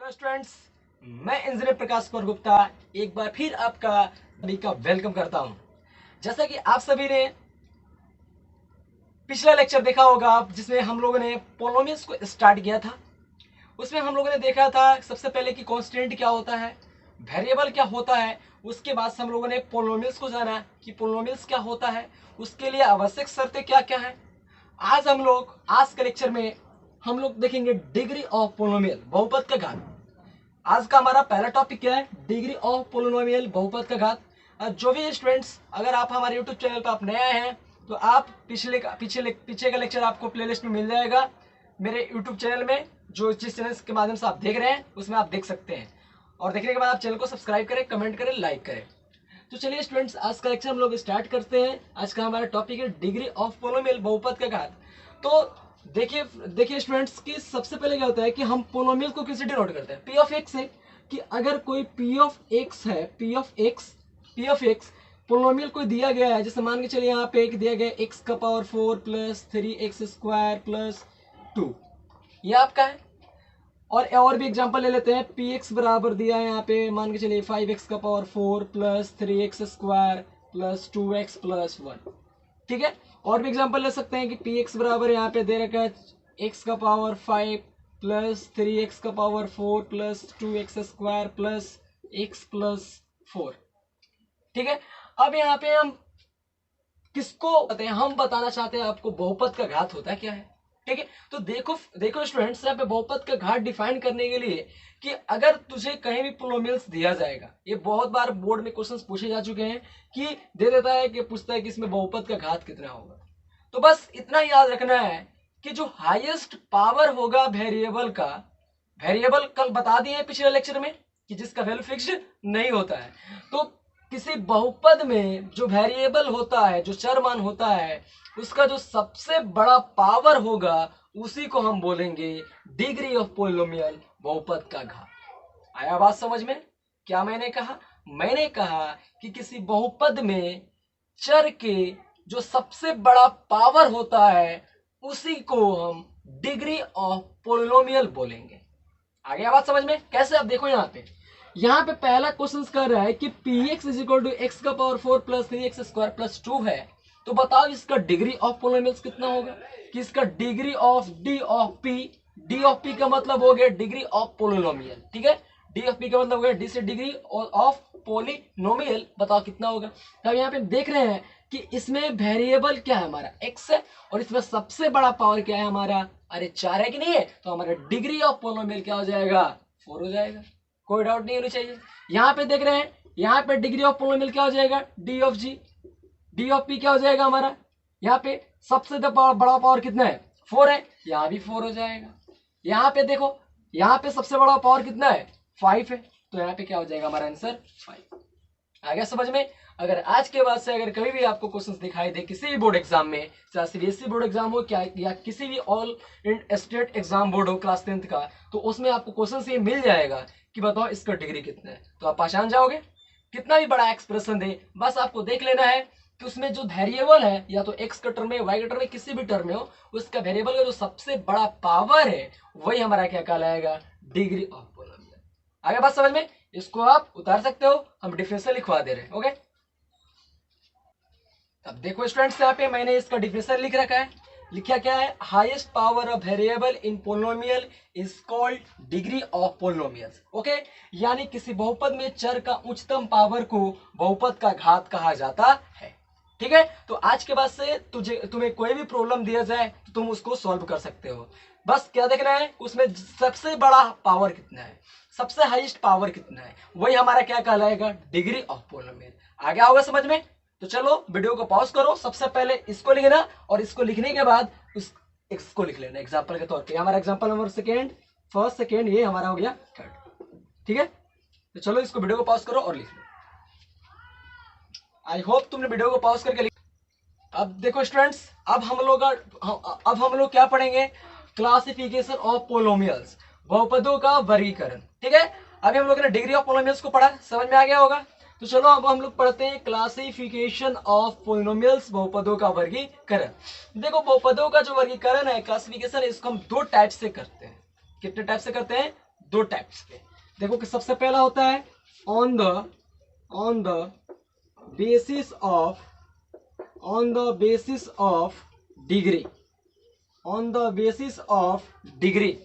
Hello students, मैं engineer Prakash Kumar Gupta एक बार फिर आपका सभी का वेलकम करता हूं। जैसा कि आप सभी ने पिछला लेक्चर देखा होगा जिसमें हम लोगों ने पोलोमियल्स को स्टार्ट किया था। उसमें हम लोगों ने देखा था सबसे पहले कि कांस्टेंट क्या होता है, वेरिएबल क्या होता है। उसके बाद से हम लोगों ने पोलोमियल्स को जाना कि पोलोमियल्स क्या होता है, उसके लिए आवश्यक शर्तें क्या क्या है। आज के लेक्चर में हम लोग देखेंगे डिग्री ऑफ पोलोमियल, बहुपद का घात। आज का हमारा पहला टॉपिक क्या है, डिग्री ऑफ पोलिनोमियल, बहुपद का घात। जो भी स्टूडेंट्स, अगर आप हमारे यूट्यूब चैनल पर आप नए हैं तो आप पीछे का लेक्चर आपको प्लेलिस्ट में मिल जाएगा मेरे यूट्यूब चैनल में। जो जिस चैनल के माध्यम से आप देख रहे हैं उसमें आप देख सकते हैं, और देखने के बाद आप चैनल को सब्सक्राइब करें, कमेंट करें, लाइक करें। तो चलिए स्टूडेंट्स, आज का लेक्चर हम लोग स्टार्ट करते हैं। आज का हमारा टॉपिक है डिग्री ऑफ पोलिनोमियल, बहुपद का घात। तो देखिए देखिए स्टूडेंट्स कि सबसे पहले क्या होता है कि हम पोलिनोमियल को किससे डिनोट करते हैं, पी ऑफ एक्स से। कि अगर कोई पी ऑफ एक्स है, पी ऑफ एक्स पोलिनोमियल कोई दिया गया है, जैसे मान के चलिए यहाँ पे एक दिया गया एक्स का power 4 plus 3x square plus 2, ये आपका है। और भी एग्जांपल ले लेते हैं। पी एक्स बराबर दिया है यहाँ पे, मान के चलिए 5x का power 4 plus 3x square plus 2x plus 1। ठीक है, और भी एग्जांपल ले सकते हैं कि पी एक्स बराबर यहाँ पे दे रखा है x का पावर 5 प्लस 3x का power 4 plus 2x square plus x plus 4। ठीक है, अब यहाँ पे हम किसको बताते हैं, हम बताना चाहते हैं आपको बहुपद का घात होता है क्या है। ठीक है, तो देखो स्टूडेंट्स, यहाँ पे बहुपद का घात डिफाइन करने के लिए कि अगर तुझे कहीं भी पोलिनोमियल्स दिया जाएगा, ये बहुत बार बोर्ड में क्वेश्चंस पूछे जा चुके हैं कि दे देता है कि पूछता है कि इसमें बहुपद का घात कितना होगा। तो बस इतना याद रखना है कि जो हाईएस्ट पावर होगा वेरिएबल का, वेरिएबल कल बता दिए पिछले लेक्चर में कि जिसका वैल्यू फिक्स्ड नहीं होता है। तो किसी बहुपद में जो वेरिएबल होता है, जो चर मान होता है, उसका जो सबसे बड़ा पावर होगा उसी को हम बोलेंगे डिग्री ऑफ पोलिनोमियल, बहुपद का घात। आया बात समझ में? क्या मैंने कहा कि किसी बहुपद में चर के जो सबसे बड़ा पावर होता है उसी को हम डिग्री ऑफ पोलिनोमियल बोलेंगे। आ गया बात समझ में? कैसे? अब देखो यहाँ पे पहला क्वेश्चन कर रहा है कि P X is equal to X का power 4 plus 3x square plus 2 है। तो बताओ इसका डिग्री ऑफ पोलिनोमियल्स कितना होगा। कि इसका degree of D of P का मतलब हो गया डिग्री ऑफ पोलिनोमियल। ठीक है, डी ऑफ पी का मतलब हो गया डी से डिग्री ऑफ पोलिनोमियल। बताओ कितना होगा। तब यहाँ पे देख रहे हैं कि इसमें वेरिएबल क्या है, हमारा x है, और इसमें सबसे बड़ा पावर क्या है हमारा, अरे 4 है कि नहीं है। तो हमारा डिग्री ऑफ पोलिनोमियल क्या हो जाएगा, 4 हो जाएगा। कोई डाउट नहीं होनी चाहिए। यहाँ पे देख रहे हैं, यहाँ पे डिग्री ऑफ पोलिनोमियल क्या हो जाएगा, D of G. D of P क्या हो जाएगा हमारा, यहाँ पे सबसे बड़ा पावर कितना है, 4 है, यहाँ भी 4 हो जाएगा। यहाँ पे देखो, यहाँ पे सबसे बड़ा पावर कितना है, 5 है, तो यहाँ पे क्या हो जाएगा हमारा आंसर 5। आ गया समझ में? अगर आज के बाद से अगर कभी भी आपको क्वेश्चंस दिखाई दे किसी भी बोर्ड एग्जाम में, चाहे सीबीएसई बोर्ड एग्जाम हो क्या या किसी भी ऑल स्टेट एग्जाम बोर्ड हो क्लास 10th का, तो उसमें आपको क्वेश्चन ये मिल जाएगा कि बताओ इसका डिग्री कितना है। तो आप पहचान जाओगे। कितना भी बड़ा एक्सप्रेशन दे, बस आपको देख लेना है कि उसमें जो वेरिएबल है, या तो एक्स का टर्म में, वाई का टर्म में, किसी भी टर्म में हो, उसका वेरिएबल का जो सबसे बड़ा पावर है वही हमारा क्या कहलाएगा, डिग्री ऑफ पोलिनोमियल। आगे बात समझ में? इसको आप उतार सकते हो, हम डिफरेंशियल लिखवा दे रहे हैं। ओके, अब देखो स्टूडेंट्स, यहाँ पे मैंने इसका डिफरेंशियल लिख रखा है। लिखा क्या है, highest power of variable in polynomial is called degree of polynomials. Okay, यानी किसी बहुपद में चर का उच्चतम पावर को बहुपद का घात कहा जाता है। ठीक है, तो आज के बाद से तुम्हें कोई भी प्रॉब्लम दिया जाए तो तुम उसको सॉल्व कर सकते हो। बस क्या देखना है, उसमें सबसे बड़ा पावर कितना है, सबसे हाईएस्ट पावर कितना है, वही हमारा क्या कहलाएगा, डिग्री ऑफ पोलिनोमियल। आ गया होगा समझ में? तो चलो वीडियो को पॉज करो, सबसे पहले इसको लिखना, और इसको लिखने के बाद इसको लिख लेना एग्जांपल के तौर पे। हमारा एग्जांपल नंबर फर्स्ट सेकेंड, ये हमारा हो गया थर्ड। ठीक है, तो चलो इसको वीडियो को पॉज करो और लिख लो। आई होप तुमने वीडियो को पॉज करके लिख। अब देखो स्टूडेंट्स, अब हम लोग क्या पढ़ेंगे, क्लासिफिकेशन ऑफ पोलिनोमियल्स, बहुपदों का वर्गीकरण। ठीक है, अभी हम लोग ने डिग्री ऑफ पोलिनोमियल्स को पढ़ा, समझ में आ गया होगा। तो चलो अब हम लोग पढ़ते हैं क्लासिफिकेशन ऑफ पोलिनोमियल्स, बहुपदों का वर्गीकरण। देखो बहुपदों का जो वर्गीकरण है, क्लासिफिकेशन है, इसको हम 2 टाइप से करते हैं। कितने टाइप से करते हैं, दो टाइप्स के। देखो कि सबसे पहला होता है on the basis of degree, on the basis of degree.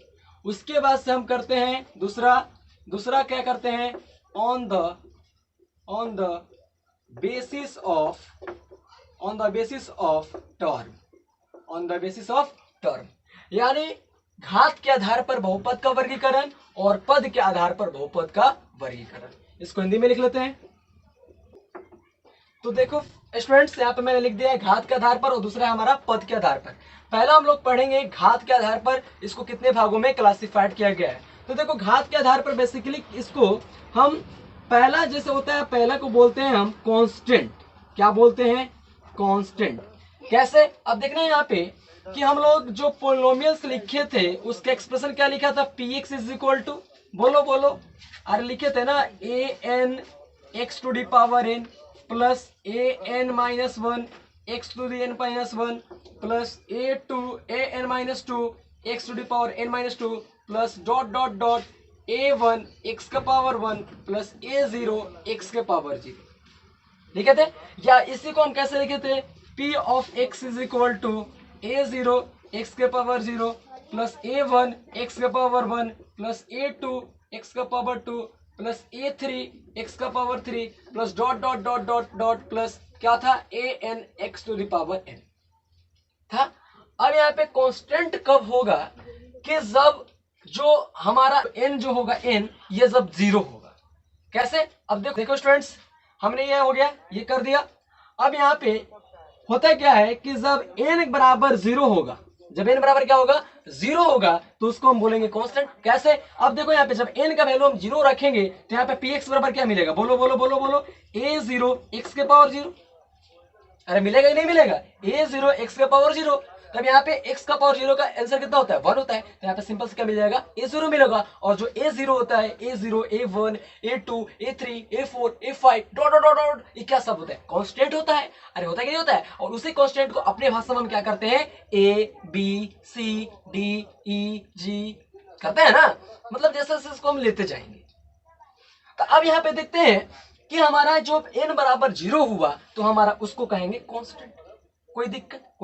उसके बाद से हम करते हैं दूसरा क्या करते हैं, on the basis of term, on the basis of term, यानी घात के आधार पर बहुपद का वर्गीकरण और पद के आधार पर बहुपद का वर्गीकरण। इसको हिंदी में लिख लेते हैं। तो देखो स्टूडेंट्स, यहाँ पे मैंने लिख दिया है घात के आधार पर और दूसरा है हमारा पद के आधार पर। पहला हम लोग पढ़ेंगे घात के आधार पर इसको कितने भागों में क्लासिफाइड किया गया है। तो देखो घात के आधार पर बेसिकली इसको हम पहला जैसे होता है, पहला को बोलते हैं हम कांस्टेंट। क्या बोलते हैं? कांस्टेंट। कैसे? अब देखना यहाँ पे कि हम लोग जो पोलिनोमियल्स लिखे थे उसका एक्सप्रेशन क्या लिखा था, px इज इक्वल टू, बोलो, अरे लिखे थे ना, an x to the power n plus an minus 1 x to the n minus 1 plus an माइनस 2 x to the power n minus 2 plus dot a1 x का पावर 1 प्लस a0 x के power 0 लिखे थे। या इसी को हम कैसे लिखे थे, p of x is equal to a0 x के पावर 0 प्लस a1 x के पावर 1 प्लस a2 x का पावर 2 प्लस a3 x का पावर 3 प्लस डॉट प्लस क्या था, an x to the power n था। अब यहाँ पे कांस्टेंट कब होगा कि जब जो हमारा n जो होगा n ये जब 0 होगा। कैसे? अब देखो स्टूडेंट्स, हमने ये हो गया, ये कर दिया। अब यहाँ पे होता क्या है कि जब n बराबर 0 होगा, जब n बराबर क्या होगा, 0 होगा, तो उसको हम बोलेंगे कांस्टेंट। कैसे? अब देखो यहाँ पे जब n का वैल्यू हम 0 रखेंगे तो यहाँ पे px बराबर क्या मिलेगा, बोलो a0 x के पावर 0। अरे मिलेगा ही नहीं मिलेगा, a0 x के पावर 0। तब यहाँ पे x का पावर 0 का आंसर कितना होता है, 1 होता है। तो यहाँ पे सिंपल से क्या मिल जाएगा, a0 मिलेगा। और जो a0 होता है, a0 a1 a2 a3 a4 a5 dot ये क्या सब होता है, कांस्टेंट होता है। अरे होता है कि नहीं होता है? और उसी कांस्टेंट को अपने भाषा में हम क्या करते हैं, a b c d e g करते हैं ना, मतलब जैसे जैसे इसको हम लेते जाएंगे। तो अब यहाँ पे देखते हैं कि हमारा जो n बराबर 0 हुआ तो हमारा उसको कहेंगे कांस्टेंट। कोई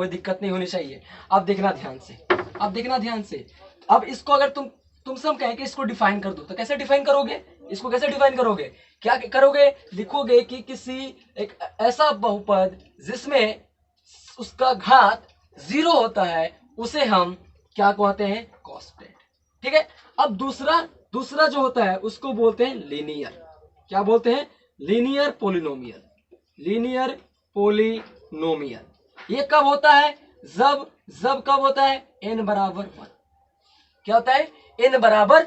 दिक्कत नहीं होनी चाहिए। अब देखना ध्यान से, अब इसको अगर तुमसे हम कहें कि इसको डिफाइन कर दो, तो कैसे डिफाइन करोगे, इसको कैसे डिफाइन करोगे, क्या करोगे, लिखोगे कि किसी एक ऐसा बहुपद जिसमें उसका घात 0 होता है उसे हम क्या कहते हैं, कांस्टेंट। ठीक है। अब दूसरा जो होता है उसको बोलते हैं लीनियर। क्या बोलते हैं, लीनियर पोलिनोमियल। ये कब होता है, जब कब होता है, n बराबर 1। क्या होता है, n बराबर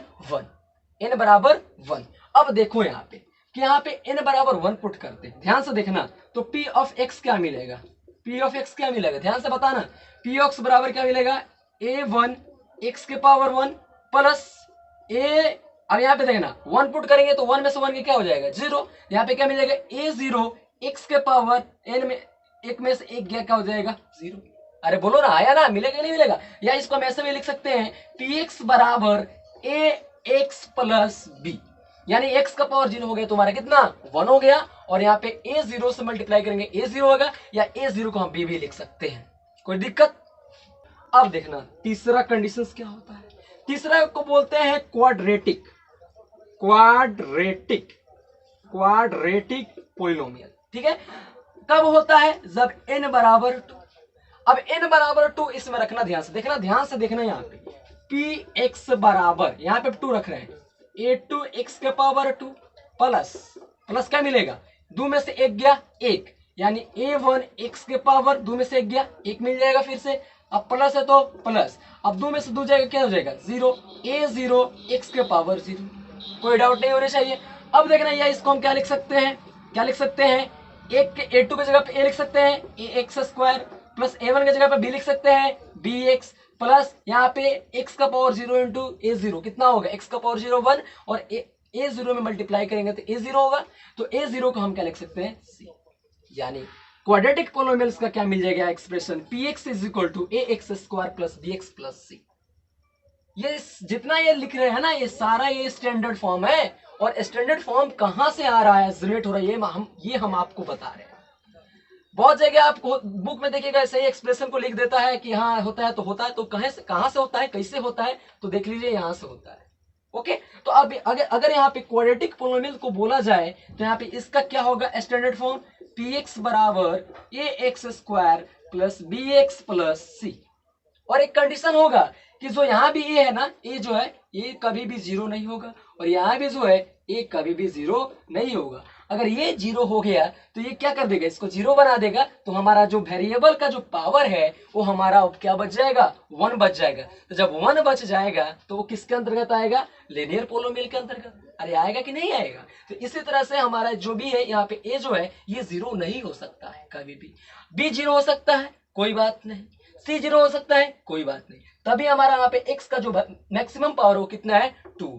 1। अब देखो यहाँ पे कि यहाँ पे n बराबर 1 पुट करते हैं, ध्यान से देखना। तो p ऑफ x क्या मिलेगा, ध्यान से बताना। p ऑफ x बराबर क्या मिलेगा, a1 x के पावर 1 प्लस a, अब यहाँ पे देखना 1 पुट करेंगे तो 1 में से 1 क्या हो जाएगा, 0। यहाँ पे क्या मिलेगा, a0 x के पावर n में एक में से एक गया क्या हो जाएगा, 0। अरे बोलो ना, आया ना, मिलेगा नहीं मिलेगा। या इसको हम ऐसे भी लिख सकते हैं, px बराबर ax प्लस b, यानी x का पावर 0 हो गया तुम्हारा कितना, 1 हो गया। और यहाँ पे a0 से मल्टीप्लाई करेंगे a0 होगा, या a0 को हम b भी लिख सकते हैं, कोई दिक्कत। अब देखना तीसरा कंडीशन क्या होता है, तीसरा को बोलते हैं क्वाड्रेटिक पोलिनोमियल। ठीक है। कब होता है, जब n बराबर 2। अब n बराबर 2 इसमें रखना, ध्यान से देखना यहाँ पे px बराबर, यहाँ पे 2 रख रहे हैं, a2 x के पावर 2 प्लस क्या मिलेगा, 2 में से 1 गया 1, यानी a1 x के पावर 2 में से 1 गया 1 मिल जाएगा फिर से। अब प्लस है तो प्लस, अब 2 में से 2 जाएगा क्या हो जाएगा, 0, a0 x के पावर 0। कोई डाउट नहीं होना चाहिए। अब देखना, या इसको हम क्या लिख सकते हैं, एक a2 की जगह पे a लिख सकते हैं ax स्क्वायर, प्लस a1 की जगह पे b लिख सकते हैं bx, प्लस यहाँ पे x का पावर 0 इंटू a0 कितना होगा, x का पावर 0 1, और a0 में मल्टीप्लाई करेंगे तो a0 होगा। तो a0 को हम क्या लिख सकते हैं, c। यानी क्वाड्रेटिक पोलिनोमियल्स का क्या मिल जाएगा expression, px is equal to ax square plus bx plus c। ये जितना ये लिख रहे हैं ना, ये सारा ये स्टैंडर्ड फॉर्म है। और स्टैंडर्ड फॉर्म कहाँ से आ रहा है, जनरेट हो रहा है, ये हम आपको बता रहे हैं। बहुत जगह आप बुक में देखिएगा सही एक्सप्रेशन को लिख देता है कि हाँ होता है, तो होता है, तो कहाँ से होता है, कैसे होता है, तो देख लीजिए यहाँ से होता है। ओके, तो अब अगर यहाँ पे क्वाड्रेटिक पोलिनोमियल को बोला जाए तो यहाँ पे इसका क्या होगा स्टैंडर्ड फॉर्म, px बराबर ax square plus bx plus c। और एक कंडीशन होगा कि जो यहाँ भी a है ना, a जो है ये कभी भी जीरो नहीं होगा, और यहाँ भी जो है a कभी भी जीरो नहीं होगा। अगर ये जीरो हो गया तो ये क्या कर देगा, इसको जीरो बना देगा, तो हमारा जो वेरिएबल का जो पावर है वो हमारा अब क्या बच जाएगा, 1 बच जाएगा। तो जब 1 बच जाएगा तो वो किसके अंतर्गत आएगा, लीनियर पोलिनोमियल के अंतर्गत। अरे आएगा कि नहीं आएगा। तो इसी तरह से हमारा जो भी है यहाँ पे a जो है ये जीरो नहीं हो सकता है कभी भी। b जीरो हो सकता है, कोई बात नहीं। c जीरो हो सकता है, कोई बात नहीं। तभी हमारा यहाँ पे x का जो मैक्सिमम पावर हो कितना है, 2।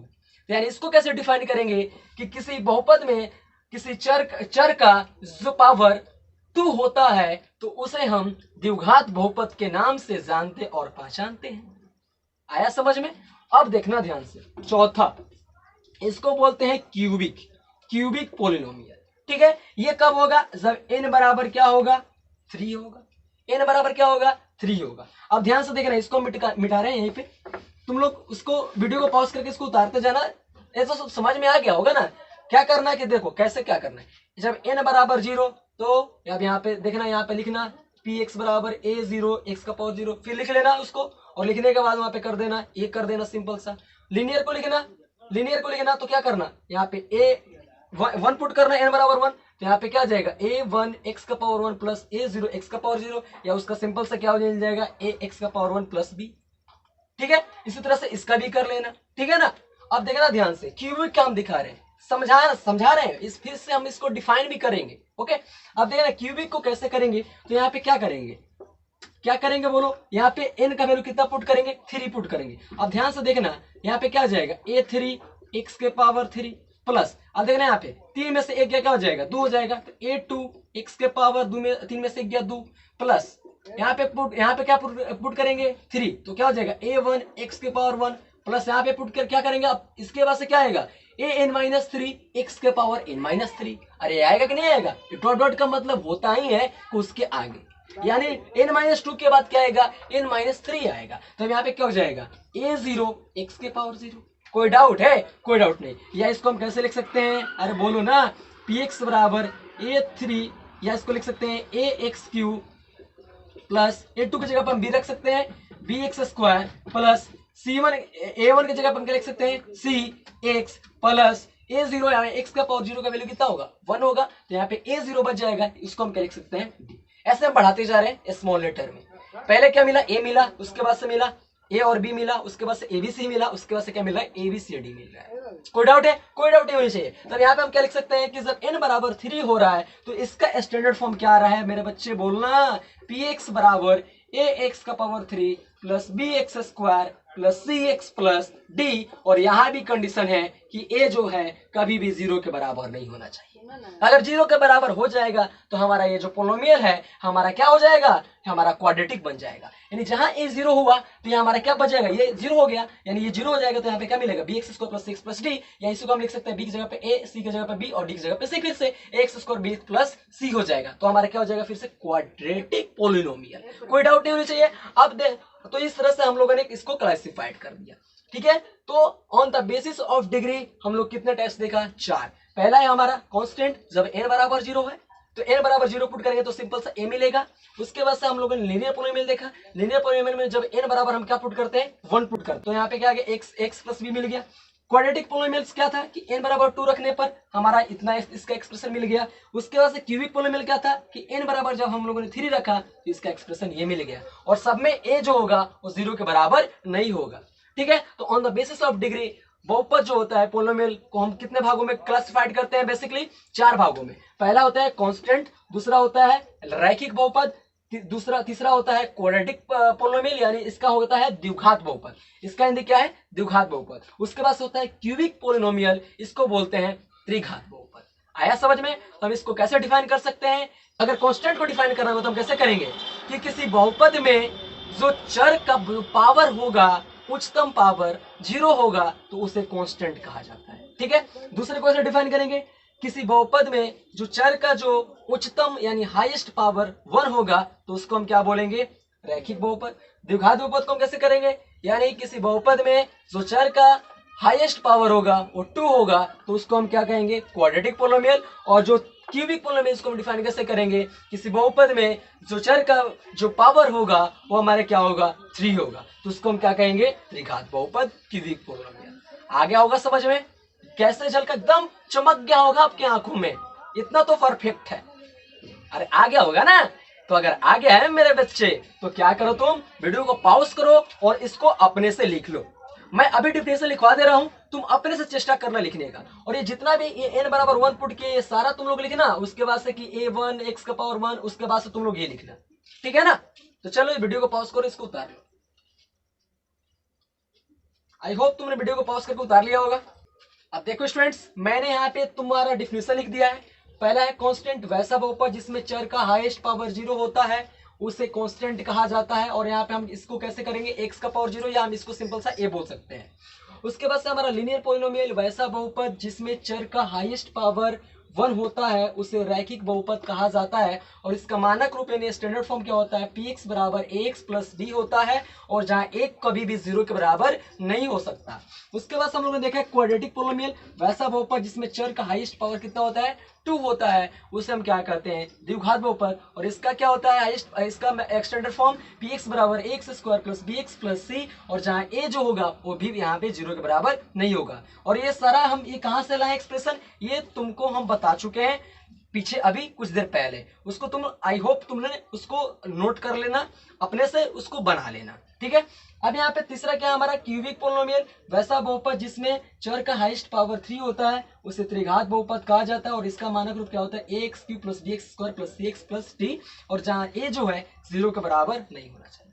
यानी इसको कैसे डिफाइन करेंगे कि किसी बहुपद में किसी चर का जो पावर 2 होता है तो उसे हम द्विघात बहुपद के नाम से जानते और पहचानते हैं। आया समझ में। अब देखना ध्यान से, चौथा इसको बोलते हैं क्यूबिक पोलिनोमियल। ठीक है, ये कब होगा, जब n बराबर क्या होगा, 3 होगा। n बराबर क्या होगा, 3 होगा। अब ध्यान से देखना, इसको मिटा रहे हैं यहीं पे, तुम लोग उसको वीडियो को पॉज करके इसको उतारते जाना। ऐसा सब समझ में आ गया होगा ना। क्या करना है कि देखो कैसे क्या करना है, जब n बराबर 0 तो अब यहाँ पे देखना, यहाँ पे लिखना px बराबर a0 x का पावर 0, फिर लिख लेना उसको, और लिखने के बाद वहां पे कर देना a कर देना, सिंपल सा। लीनियर को लिखना तो क्या करना, यहाँ पे a1 पुट करना, n बराबर 1, तो यहाँ पे क्या जाएगा a1 x का पावर 1 प्लस a0 x का पावर 0, या उसका सिंपल सा क्या हो जाएगा a x का पावर 1 प्लस b। ठीक है, इसी तरह से इसका भी कर लेना। ठीक है ना। अब देखना ध्यान से, क्यूबिक का हम दिखा रहे हैं, समझा रहे हैं, इस फिर से हम इसको डिफाइन भी करेंगे। ओके, अब देखना क्यूबिक को कैसे करेंगे। तो यहाँ पे क्या करेंगे बोलो, यहाँ पे n का वैल्यू कितना पुट करेंगे, 3 पुट करेंगे। अब ध्यान से देखना, यहाँ पे क्या जाएगा a3 x के पावर 3 प्लस, अब देखना यहाँ पे 3 में से 1 क्या हो जाएगा, 2 हो जाएगा, तो a2 x के पावर 3 में से 1 गया 2 प्लस, यहाँ पे क्या पुट करेंगे 3, तो क्या हो जाएगा a1 x के पावर 1 प्लस, यहाँ पे पुट कर क्या करेंगे, अब इसके बाद से क्या आएगा an-3 x के पावर n-3। अरे आएगा कि नहीं आएगा। डॉट डॉट का मतलब होता ही है कि उसके आगे, यानी n-2 के बाद क्या आएगा, n-3 आएगा। तो यहाँ पे क्या हो जाएगा a0 x के पावर 0। कोई डाउट है, कोई डाउट नहीं। या इसको हम कैसे लिख सकते हैं, अरे बोलो ना, px बराबर a3, या इसको लिख सकते हैं ax³ प्लस a2 की जगह पर हम b रख सकते हैं bx square plus c1 a1 की जगह पर हम क्या लिख सकते हैं cx प्लस a0, यहाँ x का पावर 0 का वैल्यू कितना होगा, 1 होगा, तो यहाँ पे a0 बच जाएगा, इसको हम क्या लिख सकते हैं d। ऐसे हम बढ़ाते जा रहे हैं स्मॉल लेटर में। पहले क्या मिला, a मिला, उसके बाद से मिला a और b मिला, उसके बाद से abc मिला, उसके बाद से क्या मिला abcd मिल रहा है। कोई डाउट है, कोई डाउट नहीं होनी चाहिए। तब यहाँ पे हम क्या लिख सकते हैं कि जब n बराबर 3 हो रहा है तो इसका स्टैंडर्ड फॉर्म क्या आ रहा है मेरे बच्चे, बोलना px बराबर ax का power 3 plus bx square plus cx plus d। और यहाँ भी कंडीशन है कि a जो है कभी भी 0 के बराबर नहीं होना चाहिए। अगर 0 के बराबर हो जाएगा तो हमारा ये जो पोलिनोमियल है हमारा क्या हो जाएगा, हमारा क्वाड्रेटिक बन जाएगा। यानी जहां a 0 हुआ तो ये हमारा क्या बच जाएगा, ये 0 हो गया, यानी ये 0 हो जाएगा, तो यहाँ पे क्या मिलेगा bx square plus 6 plus d, या इसी को हम लिख सकते हैं b की जगह पे a, c की जगह पे b और d की जगह पे c, फिर से x square b plus c हो जाएगा। तो हमारा क्या हो जाएगा फिर से क्वाड्रेटिक पोलिनोमियल। कोई डाउट नहीं होनी चाहिए। अब तो इस तरह से हम लोगों ने इसको क्लासिफाइड कर दिया। ठीक है, तो on the basis of degree हम लोग कितने टेस्ट देखा, 4। पहला है हमारा कांस्टेंट, जब n बराबर 0 है तो n बराबर 0 पुट करेंगे तो सिंपल सा a मिलेगा। उसके बाद से हम लोगों ने लीनियर पोलिनोमियल देखा। लीनियर पोलिनोमियल में जब n बराबर हम क्या पुट करते हैं, 1 पुट करते हैं, तो यहाँ पे क्या आ गया x प्लस b मिल गया। क्वाड्रेटिक पोलिनोमियल्स क्या था कि n बराबर 2 रखने पर हमारा इतना इसका एक्सप्रेशन मिल गया। उसके बाद से क्यूबिक पोलिनोमियल क्या था कि n बराबर जब हम लोगों ने 3 रखा तो इसका एक्सप्रेशन ये मिल गया, और सब में a जो होगा वो 0 के बराबर नहीं होगा। ठीक है, तो on the basis of degree बहुपद जो होता है पोलिनोमियल को हम कितने भागों में क्लासिफाइड करते हैं, बेसिकली 4 भागों में। पहला होता है कांस्टेंट, दूसरा होता है रैखिक बहुपद, तीसरा होता है क्वाड्रेटिक पोलिनोमियल, यानी इसका होता है द्विघात बहुपद, इसका हिंदी क्या है, द्विघात बहुपद। उसके बाद होता है क्यूबिक पोलिनोमियल, इसको बोलते हैं त्रिघात बहुपद। आया समझ में। तो हम इसको कैसे डिफाइन कर सकते हैं, अगर कांस्टेंट को डिफाइन करना हो तो हम कैसे करेंगे कि किसी बहुपद में जो चर का पावर होगा उच्चतम पावर 0 होगा तो उसे कांस्टेंट कहा जाता है। ठीक है, दूसरे को ऐसे डिफाइन करेंगे, किसी बहुपद में जो चर का जो उच्चतम यानी हाईएस्ट पावर 1 होगा तो उसको हम क्या बोलेंगे, रैखिक बहुपद। द्विघात बहुपद को हम कैसे करेंगे, यानी किसी बहुपद में जो चर का हाईएस्ट पावर होगा वो 2 होगा तो उसको हम क्या कहेंगे, क्वाड्रेटिक पोलिनोमियल। और जो क्यूबिक पोलिनोमियल को हम डिफाइन कैसे करेंगे, किसी बहुपद में जो चर का जो पावर होगा वो हमारे क्या होगा, 3 होगा तो उसको हम क्या कहेंगे, त्रिघात बहुपद, क्यूबिक पोलिनोमियल। आ गया होगा समझ में, कैसे झलका एकदम चमक गया होगा आपकी आंखों में, इतना तो परफेक्ट है। अरे आ गया होगा ना, तो अगर आ गया है मेरे बच्चे तो क्या करो, तुम वीडियो को पॉज करो और इसको अपने से लिख लो। मैं अभी डिफिनेशन लिखवा दे रहा हूं, तुम अपने से चेष्टा करना लिखने का। और ये जितना भी n बराबर 1 पुट के ये सारा तुम लोग लिखना, उसके बाद से कि a1 x का पावर 1, उसके बाद से तुम लोग ये लिखना, ठीक है ना। तो चलो ये वीडियो को पॉज करो, इसको उतार लो। आई होप तुमने वीडियो को पॉज करके उतार लिया होगा। अब देखो स्टूडेंट्स, मैंने यहाँ पे तुम्हारा डिफिनेशन लिख दिया है। पहला है कांस्टेंट, वैसा बहुपद जिसमें चर का हाईएस्ट पावर 0 होता है उसे कांस्टेंट कहा जाता है। और यहाँ पे हम इसको कैसे करेंगे, x का पावर 0, या हम इसको सिंपल सा a बोल सकते हैं। उसके बाद से हमारा लीनियर पोलिनोमियल, वैसा बहुपद जिसमें चर का हाईएस्ट पावर 1 होता है उसे रैखिक बहुपद कहा जाता है। और इसका मानक रूप यानी स्टैंडर्ड फॉर्म क्या होता है, px बराबर ax प्लस b होता है, और जहां एक कभी भी 0 के बराबर नहीं हो सकता। उसके बाद हम लोगों ने देखा है क्वाड्रेटिक पोलिनोमियल, वैसा बहुपद जिसमें चर का हाईएस्ट पावर कितना होता है, 2 होता है, उसे हम क्या कहते हैं, द्विघात बहुपद। और इसका क्या होता है, इसका स्टैंडर्ड फॉर्म px बराबर ax square plus bx plus c, और जहां a जो होगा वो भी यहाँ पे 0 के बराबर नहीं होगा। और ये सारा हम ये कहां से लाए एक्सप्रेशन, ये तुमको हम बता चुके हैं पीछे अभी कुछ देर पहले। उसको तुम आई होप तुमने उसको नोट कर लेना, अपने से उसको बना लेना, ठीक है। अब यहाँ पे तीसरा क्या है हमारा, क्यूबिक पोलिनोमियल, वैसा बहुपद जिसमें चर का हाईएस्ट पावर 3 होता है उसे त्रिघात बहुपद कहा जाता है। और इसका मानक रूप क्या होता है, ax cube plus bx square plus cx plus d, और जहां a जो है 0 के बराबर नहीं होना चाहिए।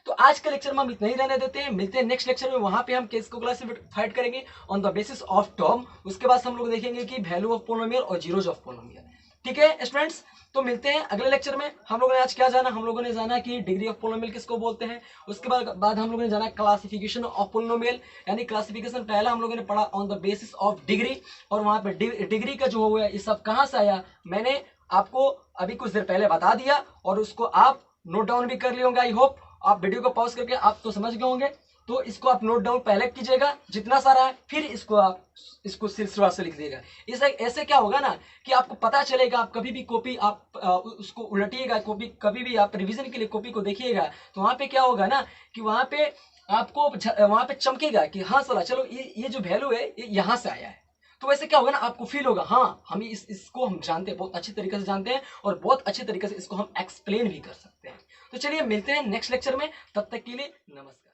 तो आज के लेक्चर में हम इतना ही रहने देते हैं, मिलते हैं नेक्स्ट लेक्चर में, वहां पे हम केस को क्लासिफाइड करेंगे on the basis of term. उसके बाद हम लोग देखेंगे कि वैल्यू ऑफ पोलिनोमियल और जीरोज ऑफ पोलिनोमियल। ठीक है स्टूडेंट्स, तो मिलते हैं अगले लेक्चर में। हम लोगों ने आज क्या जाना, हम लोगों ने जाना कि डिग्री ऑफ पोलिनोमियल किसको बोलते हैं। उसके बाद हम लोगों ने जाना क्लासिफिकेशन ऑफ पोलिनोमियल, यानी क्लासिफिकेशन पहला हम लोगों ने पढ़ा on the basis of degree. और वहां पे डिग्री का जो हुआ ये सब कहां से आया, मैंने आपको अभी कुछ देर पहले बता दिया, और उसको आप नोट डाउन भी कर लिए होंगे। आई होप आप वीडियो को पॉज करके आप तो समझ गए होंगे, तो इसको आप नोट डाउन पहले कीजिएगा जितना सारा है, फिर इसको आप इसको सिलसिला से लिख देगा। इसे ऐसे क्या होगा ना कि आपको पता चलेगा, आप कभी भी कॉपी आप उसको उलटिएगा, कॉपी कभी भी आप रिवीजन के लिए कॉपी को देखिएगा तो वहां पे क्या होगा ना कि वहां पे आपको वहां पे चमकेगा कि हाँ साला चलो ये जो वैल्यू है ये यहाँ से आया है। तो वैसे क्या होगा ना, आपको फील होगा हाँ हम इसको हम जानते हैं, बहुत अच्छी तरीके से जानते हैं, और बहुत अच्छे तरीके से इसको हम एक्सप्लेन भी कर सकते हैं। तो चलिए मिलते हैं नेक्स्ट लेक्चर में, तब तक के लिए नमस्कार।